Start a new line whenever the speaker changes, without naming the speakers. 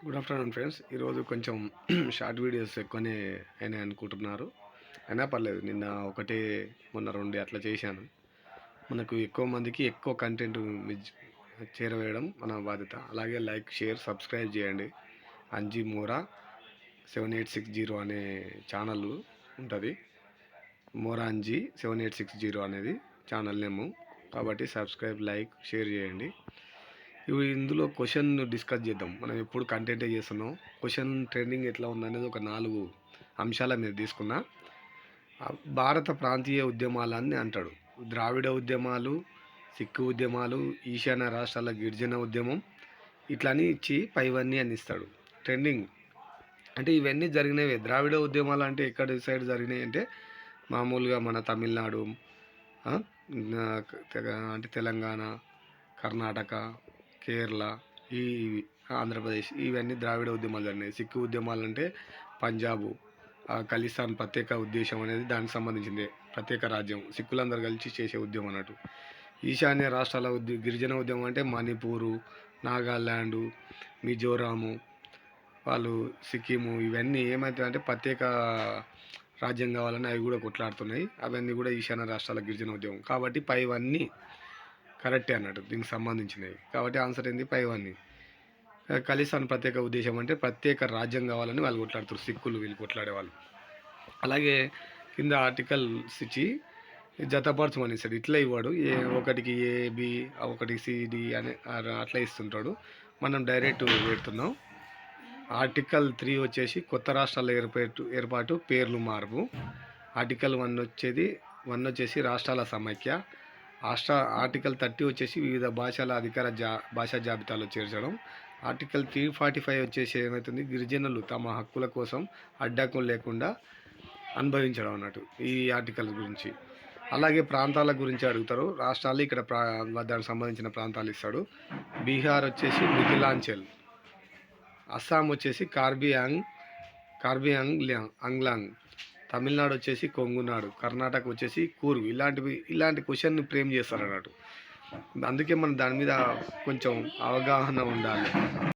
Good afternoon friends. ఈరోజు కొంచెం short videos ఎక్కువనే అయినాయి అనుకుంటున్నారు. అయినా పర్లేదు, నిన్న ఒకటే మొన్న 2 అట్లా చేశాను. మనకు ఎక్కువ మందికి ఎక్కువ కంటెంట్ చేరవేయడం మన బాధ్యత. అలాగే లైక్, షేర్, సబ్స్క్రైబ్ చేయండి. అంజీ మోరా 7860 అనే ఛానల్ ఉంటుంది. మోరా అంజీ 7860 అనేది ఛానల్ నేము. కాబట్టి సబ్స్క్రైబ్, లైక్, షేర్ చేయండి. ఇందులో క్వశ్చన్ డిస్కస్ చేద్దాం. మనం ఎప్పుడు కంటెంటే చేస్తున్నాం. క్వశ్చన్ ట్రెండింగ్ ఎట్లా ఉందనేది ఒక 4 అంశాల మీద తీసుకున్నా. భారత ప్రాంతీయ ఉద్యమాలన్నీ అంటాడు. ద్రావిడ ఉద్యమాలు, సిక్కు ఉద్యమాలు, ఈశాన్య రాష్ట్రాల గిరిజన ఉద్యమం ఇట్లని ఇచ్చి పైవన్నీ అని ఇస్తాడు. ట్రెండింగ్ అంటే ఇవన్నీ జరిగినవే. ద్రావిడ ఉద్యమాలు అంటే ఎక్కడ సైడ్ జరిగినాయి అంటే మామూలుగా మన తమిళనాడు, అంటే తెలంగాణ, కర్ణాటక, కేరళ, ఈ ఆంధ్రప్రదేశ్ ఇవన్నీ ద్రావిడ ఉద్యమాలు జరిగినాయి. సిక్కు ఉద్యమాలు అంటే పంజాబు, ఖలిస్తాన్ ప్రత్యేక ఉద్దేశం అనేది దానికి సంబంధించింది. ప్రత్యేక రాజ్యం సిక్కులందరూ కలిసి చేసే ఉద్యమం అన్నట్టు. ఈశాన్య రాష్ట్రాల గిరిజన ఉద్యమం అంటే మణిపూరు, నాగాల్యాండు, మిజోరాము, వాళ్ళు సిక్కిము ఇవన్నీ ఏమవుతాయంటే ప్రత్యేక రాజ్యం కావాలని అవి కూడా కొట్లాడుతున్నాయి. అవన్నీ కూడా ఈశాన్య రాష్ట్రాల గిరిజన ఉద్యమం. కాబట్టి పైవన్నీ కరెక్టే అన్నట్టు దీనికి సంబంధించినవి. కాబట్టి ఆన్సర్ ఏంది? పైవన్నీ. ఖలిస్తాన్ ప్రత్యేక ఉద్దేశం అంటే ప్రత్యేక రాజ్యం కావాలని వాళ్ళు కొట్లాడుతారు, సిక్కులు వీళ్ళు కొట్లాడే వాళ్ళు. అలాగే కింద ఆర్టికల్స్ ఇచ్చి జతపరచమని ఇస్తాడు. ఇట్లా ఇవ్వడు. ఒకటికి ఏ, బి, ఒకటికి సి, డి అని అట్లా ఇస్తుంటాడు. మనం డైరెక్ట్ పెడుతున్నాం. ఆర్టికల్ 3 వచ్చేసి కొత్త రాష్ట్రాల ఏర్పాటు పేర్లు మార్పు. ఆర్టికల్ 1 వచ్చేసి రాష్ట్రాల సమైక్య. ఆర్టికల్ 30 వచ్చేసి వివిధ భాషల అధికార భాషా జాబితాలో చేర్చడం. ఆర్టికల్ 345 వచ్చేసి ఏమవుతుంది? గిరిజనులు తమ హక్కుల కోసం అడ్డంకులు లేకుండా అనుభవించడం అన్నట్టు ఈ ఆర్టికల్ గురించి. అలాగే ప్రాంతాల గురించి అడుగుతారు. రాష్ట్రాలు ఇక్కడ దానికి సంబంధించిన ప్రాంతాలు ఇస్తాడు. బీహార్ వచ్చేసి మిథిలాంచల్, అస్సాం వచ్చేసి కార్బీ ఆంగ్లాంగ్, తమిళనాడు వచ్చేసి కొంగునాడు, కర్ణాటక వచ్చేసి కూర్గ్. ఇలాంటి క్వశ్చన్ ఫ్రేమ్ చేస్తారు అన్నట్టు. అందుకే మనం దాని మీద కొంచెం అవగాహన ఉండాలి.